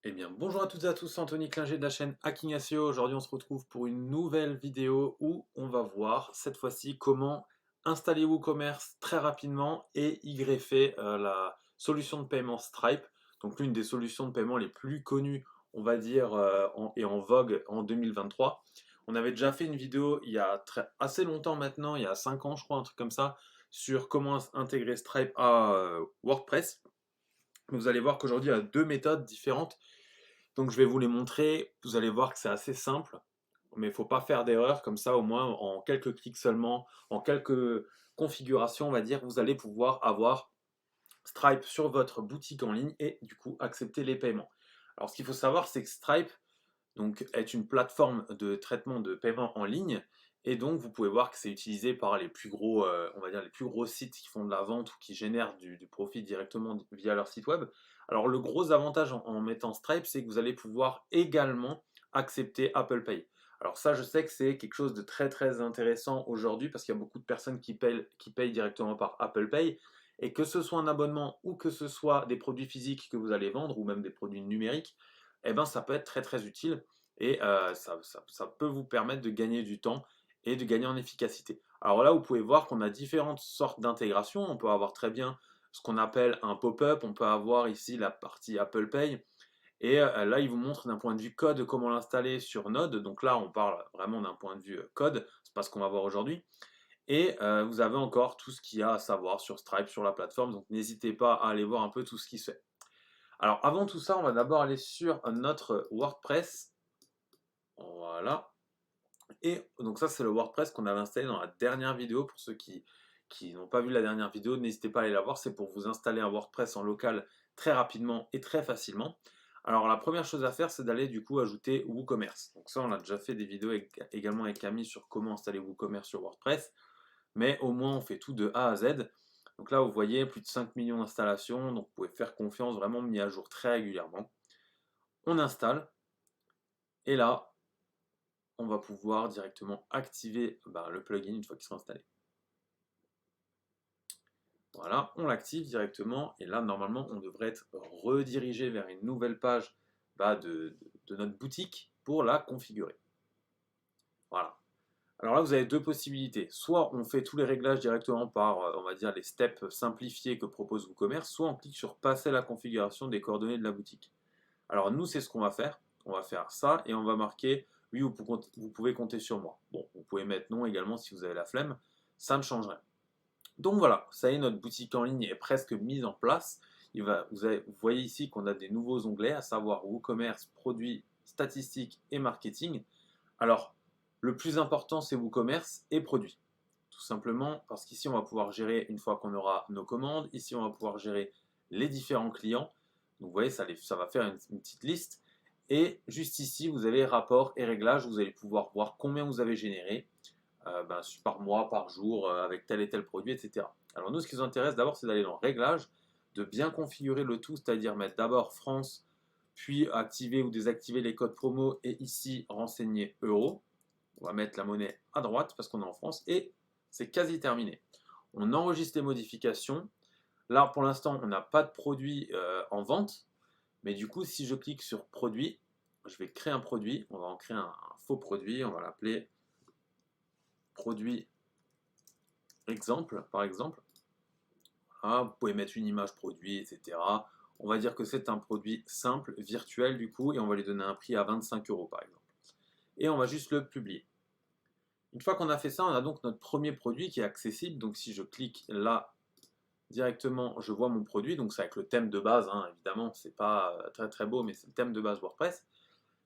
Eh bien, bonjour à toutes et à tous, c'est Anthony Klinger de la chaîne Hacking SEO. Aujourd'hui, on se retrouve pour une nouvelle vidéo où on va voir cette fois-ci comment installer WooCommerce très rapidement et y greffer la solution de paiement Stripe, donc l'une des solutions de paiement les plus connues, on va dire, et en vogue en 2023. On avait déjà fait une vidéo il y a assez longtemps maintenant, il y a 5 ans, je crois, un truc comme ça, sur comment intégrer Stripe à WordPress. Vous allez voir qu'aujourd'hui, il y a deux méthodes différentes, donc je vais vous les montrer, vous allez voir que c'est assez simple, mais il ne faut pas faire d'erreur, comme ça au moins en quelques clics seulement, en quelques configurations on va dire, vous allez pouvoir avoir Stripe sur votre boutique en ligne et du coup accepter les paiements. Alors ce qu'il faut savoir c'est que Stripe donc, est une plateforme de traitement de paiement en ligne et donc vous pouvez voir que c'est utilisé par les plus gros, on va dire les plus gros sites qui font de la vente ou qui génèrent du profit directement via leur site web. Alors le gros avantage en mettant Stripe, c'est que vous allez pouvoir également accepter Apple Pay. Alors ça, je sais que c'est quelque chose de très très intéressant aujourd'hui parce qu'il y a beaucoup de personnes qui payent directement par Apple Pay et que ce soit un abonnement ou que ce soit des produits physiques que vous allez vendre ou même des produits numériques, eh ben, ça peut être très très utile et ça peut vous permettre de gagner du temps et de gagner en efficacité. Alors là, vous pouvez voir qu'on a différentes sortes d'intégration. On peut avoir très bien ce qu'on appelle un pop-up, on peut avoir ici la partie Apple Pay, et là, il vous montre d'un point de vue code comment l'installer sur Node. Donc là, on parle vraiment d'un point de vue code, c'est pas ce qu'on va voir aujourd'hui. Et vous avez encore tout ce qu'il y a à savoir sur Stripe, sur la plateforme, donc n'hésitez pas à aller voir un peu tout ce qui se fait. Alors avant tout ça, on va d'abord aller sur notre WordPress. Voilà. Et donc ça, c'est le WordPress qu'on avait installé dans la dernière vidéo. Pour ceux qui n'ont pas vu la dernière vidéo, n'hésitez pas à aller la voir. C'est pour vous installer un WordPress en local très rapidement et très facilement. Alors la première chose à faire, c'est d'aller du coup ajouter WooCommerce. Donc ça, on a déjà fait des vidéos également avec Camille sur comment installer WooCommerce sur WordPress. Mais au moins, on fait tout de A à Z. Donc là, vous voyez, plus de 5 millions d'installations. Donc vous pouvez faire confiance, vraiment mis à jour très régulièrement. On installe. Et là, on va pouvoir directement activer le plugin une fois qu'il sera installé. Voilà, on l'active directement et là normalement on devrait être redirigé vers une nouvelle page de notre boutique pour la configurer. Voilà. Alors là vous avez deux possibilités. Soit on fait tous les réglages directement par on va dire les steps simplifiés que propose WooCommerce, soit on clique sur passer la configuration des coordonnées de la boutique. Alors nous c'est ce qu'on va faire. On va faire ça et on va marquer oui vous pouvez compter sur moi. Bon, vous pouvez mettre non également si vous avez la flemme, ça ne change rien. Donc voilà, ça y est, notre boutique en ligne est presque mise en place. Vous voyez ici qu'on a des nouveaux onglets, à savoir WooCommerce, produits, statistiques et marketing. Alors, le plus important, c'est WooCommerce et produits. Tout simplement parce qu'ici, on va pouvoir gérer, une fois qu'on aura nos commandes, ici, on va pouvoir gérer les différents clients. Donc, vous voyez, ça va faire une petite liste. Et juste ici, vous avez rapport et réglages. Vous allez pouvoir voir combien vous avez généré, par mois, par jour, avec tel et tel produit, etc. Alors nous, ce qui nous intéresse d'abord, c'est d'aller dans Réglages, de bien configurer le tout, c'est-à-dire mettre d'abord France, puis activer ou désactiver les codes promo, et ici, renseigner euros. On va mettre la monnaie à droite parce qu'on est en France, et c'est quasi terminé. On enregistre les modifications. Là, pour l'instant, on n'a pas de produit en vente, mais du coup, si je clique sur produit, je vais créer un produit, on va en créer un faux produit, on va l'appeler produit exemple, par exemple. Voilà, vous pouvez mettre une image produit, etc. On va dire que c'est un produit simple, virtuel du coup, et on va lui donner un prix à 25 euros par exemple. Et on va juste le publier. Une fois qu'on a fait ça, on a donc notre premier produit qui est accessible. Donc si je clique là directement, je vois mon produit. Donc c'est avec le thème de base, hein, évidemment, c'est pas très très beau, mais c'est le thème de base WordPress.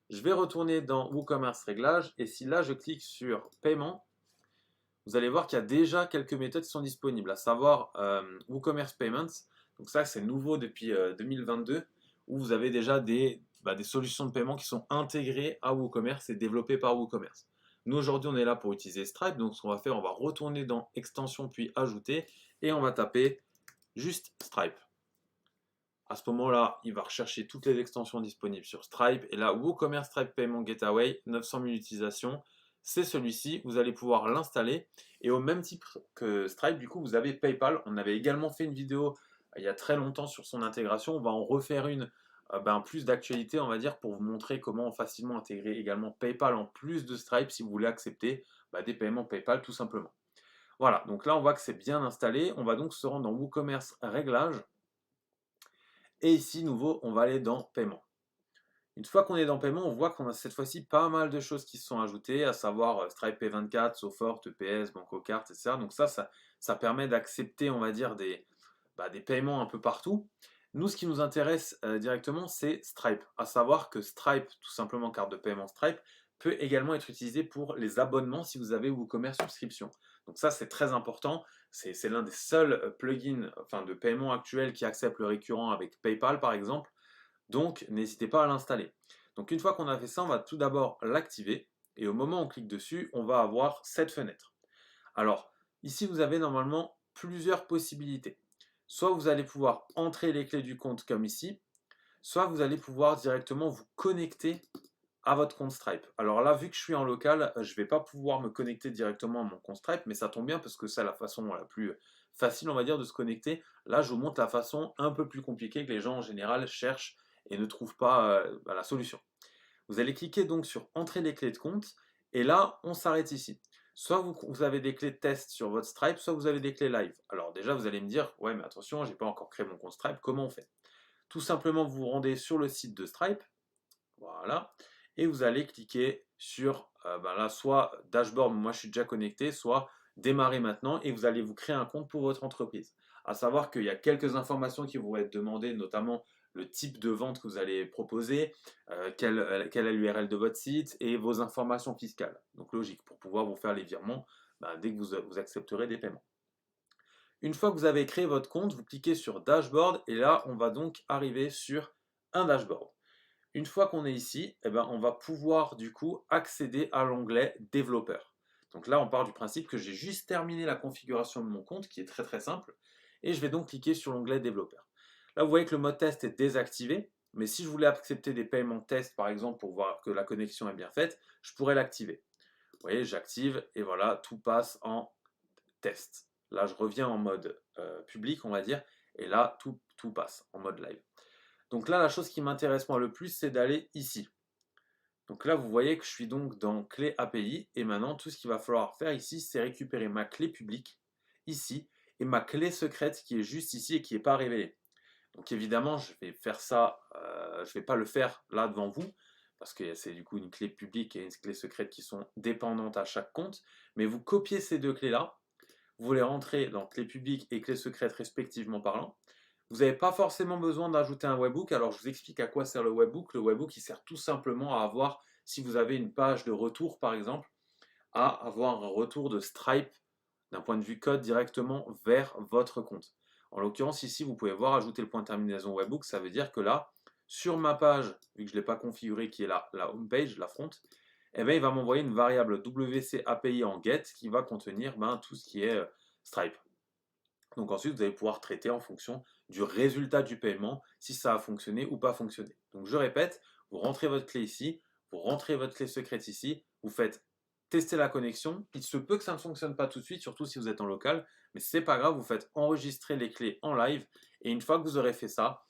Je vais retourner dans WooCommerce réglages, et si là je clique sur paiement, vous allez voir qu'il y a déjà quelques méthodes qui sont disponibles, à savoir WooCommerce Payments. Donc ça, c'est nouveau depuis 2022, où vous avez déjà des solutions de paiement qui sont intégrées à WooCommerce et développées par WooCommerce. Nous, aujourd'hui, on est là pour utiliser Stripe. Donc ce qu'on va faire, on va retourner dans Extension, puis Ajouter, et on va taper juste Stripe. À ce moment-là, il va rechercher toutes les extensions disponibles sur Stripe. Et là, WooCommerce Stripe Payment Gateway, 900 000 utilisations, c'est celui-ci. Vous allez pouvoir l'installer. Et au même titre que Stripe, du coup, vous avez PayPal. On avait également fait une vidéo il y a très longtemps sur son intégration. On va en refaire une plus d'actualité, on va dire, pour vous montrer comment facilement intégrer également PayPal en plus de Stripe si vous voulez accepter des paiements PayPal tout simplement. Voilà, donc là on voit que c'est bien installé. On va donc se rendre dans WooCommerce Réglages. Et ici, nouveau, on va aller dans Paiement. Une fois qu'on est dans Paiement, on voit qu'on a cette fois-ci pas mal de choses qui se sont ajoutées, à savoir Stripe P24, Sofort, EPS, BancoCard, etc. Donc ça permet d'accepter, on va dire, des paiements un peu partout. Nous, ce qui nous intéresse directement, c'est Stripe. À savoir que Stripe, tout simplement carte de paiement Stripe, peut également être utilisé pour les abonnements si vous avez WooCommerce Subscription. Donc ça, c'est très important. C'est l'un des seuls plugins de paiement actuels qui accepte le récurrent avec PayPal, par exemple. Donc, n'hésitez pas à l'installer. Donc, une fois qu'on a fait ça, on va tout d'abord l'activer. Et au moment où on clique dessus, on va avoir cette fenêtre. Alors, ici, vous avez normalement plusieurs possibilités. Soit vous allez pouvoir entrer les clés du compte comme ici, soit vous allez pouvoir directement vous connecter à votre compte Stripe. Alors là, vu que je suis en local, je ne vais pas pouvoir me connecter directement à mon compte Stripe, mais ça tombe bien parce que c'est la façon la plus facile, on va dire, de se connecter. Là, je vous montre la façon un peu plus compliquée que les gens en général cherchent et ne trouvent pas la solution. Vous allez cliquer donc sur Entrer les clés de compte et là, on s'arrête ici. Soit vous avez des clés de test sur votre Stripe, soit vous avez des clés live. Alors déjà, vous allez me dire, ouais, mais attention, j'ai pas encore créé mon compte Stripe, comment on fait? Tout simplement, vous vous rendez sur le site de Stripe, voilà, et vous allez cliquer sur, là, soit dashboard, moi je suis déjà connecté, soit démarrer maintenant, et vous allez vous créer un compte pour votre entreprise. À savoir qu'il y a quelques informations qui vont être demandées, notamment le type de vente que vous allez proposer, quelle est l'URL de votre site, et vos informations fiscales. Donc logique, pour pouvoir vous faire les virements dès que vous accepterez des paiements. Une fois que vous avez créé votre compte, vous cliquez sur Dashboard, et là, on va donc arriver sur un dashboard. Une fois qu'on est ici, on va pouvoir du coup accéder à l'onglet développeur. Donc là, on part du principe que j'ai juste terminé la configuration de mon compte, qui est très très simple, et je vais donc cliquer sur l'onglet développeur. Là, vous voyez que le mode test est désactivé, mais si je voulais accepter des paiements test, par exemple, pour voir que la connexion est bien faite, je pourrais l'activer. Vous voyez, j'active, et voilà, tout passe en test. Là, je reviens en mode public, on va dire, et là, tout passe en mode live. Donc là, la chose qui m'intéresse moi le plus, c'est d'aller ici. Donc là, vous voyez que je suis donc dans clé API, et maintenant, tout ce qu'il va falloir faire ici, c'est récupérer ma clé publique, ici, et ma clé secrète qui est juste ici et qui n'est pas révélée. Donc évidemment, je vais faire ça, je ne vais pas le faire là devant vous, parce que c'est du coup une clé publique et une clé secrète qui sont dépendantes à chaque compte, mais vous copiez ces deux clés-là, vous les rentrez dans clé publique et clé secrète respectivement parlant. Vous n'avez pas forcément besoin d'ajouter un webhook, alors je vous explique à quoi sert le webhook. Le webhook, il sert tout simplement à avoir, si vous avez une page de retour par exemple, à avoir un retour de Stripe d'un point de vue code directement vers votre compte. En l'occurrence ici, vous pouvez voir ajouter le point de terminaison webhook, ça veut dire que là, sur ma page, vu que je ne l'ai pas configuré, qui est la home page, la front, il va m'envoyer une variable WC API en get qui va contenir tout ce qui est Stripe. Donc ensuite, vous allez pouvoir traiter en fonction du résultat du paiement, si ça a fonctionné ou pas fonctionné. Donc je répète, vous rentrez votre clé ici, vous rentrez votre clé secrète ici, vous faites tester la connexion. Il se peut que ça ne fonctionne pas tout de suite, surtout si vous êtes en local, mais c'est pas grave, vous faites enregistrer les clés en live, et une fois que vous aurez fait ça,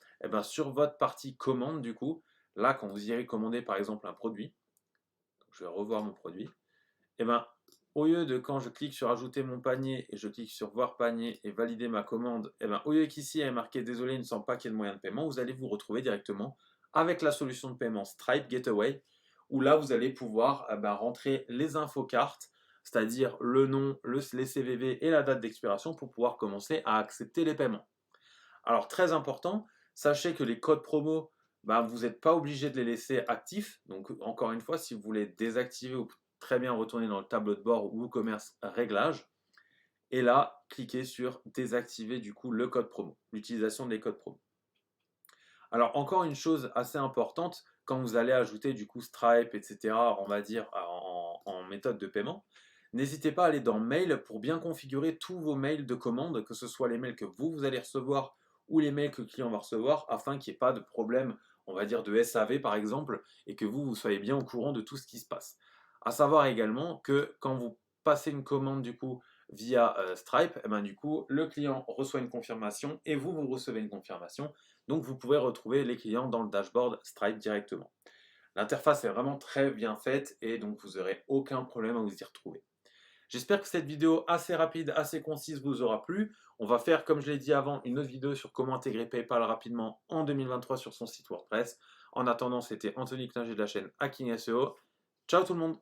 sur votre partie commande, du coup, là, quand vous irez commander par exemple un produit, donc je vais revoir mon produit, au lieu de quand je clique sur ajouter mon panier et je clique sur voir panier et valider ma commande, au lieu qu'ici il y ait marqué désolé, il ne semble pas qu'il y ait de moyen de paiement, vous allez vous retrouver directement avec la solution de paiement Stripe Gateway, où là vous allez pouvoir rentrer les infos cartes, c'est-à-dire le nom, les CVV et la date d'expiration pour pouvoir commencer à accepter les paiements. Alors très important, sachez que les codes promo, vous n'êtes pas obligé de les laisser actifs. Donc encore une fois, si vous voulez désactiver ou très bien retourner dans le tableau de bord ou WooCommerce réglages. Et là, cliquez sur désactiver du coup le code promo, l'utilisation des codes promo. Alors encore une chose assez importante, quand vous allez ajouter du coup Stripe, etc., on va dire en méthode de paiement, n'hésitez pas à aller dans Mail pour bien configurer tous vos mails de commande, que ce soit les mails que vous allez recevoir ou les mails que le client va recevoir, afin qu'il n'y ait pas de problème, on va dire de SAV par exemple, et que vous soyez bien au courant de tout ce qui se passe. À savoir également que quand vous passez une commande du coup via Stripe, du coup le client reçoit une confirmation et vous recevez une confirmation. Donc vous pouvez retrouver les clients dans le dashboard Stripe directement. L'interface est vraiment très bien faite et donc vous n'aurez aucun problème à vous y retrouver. J'espère que cette vidéo assez rapide, assez concise vous aura plu. On va faire, comme je l'ai dit avant, une autre vidéo sur comment intégrer PayPal rapidement en 2023 sur son site WordPress. En attendant, c'était Anthony Klinger de la chaîne Hacking SEO. Ciao tout le monde!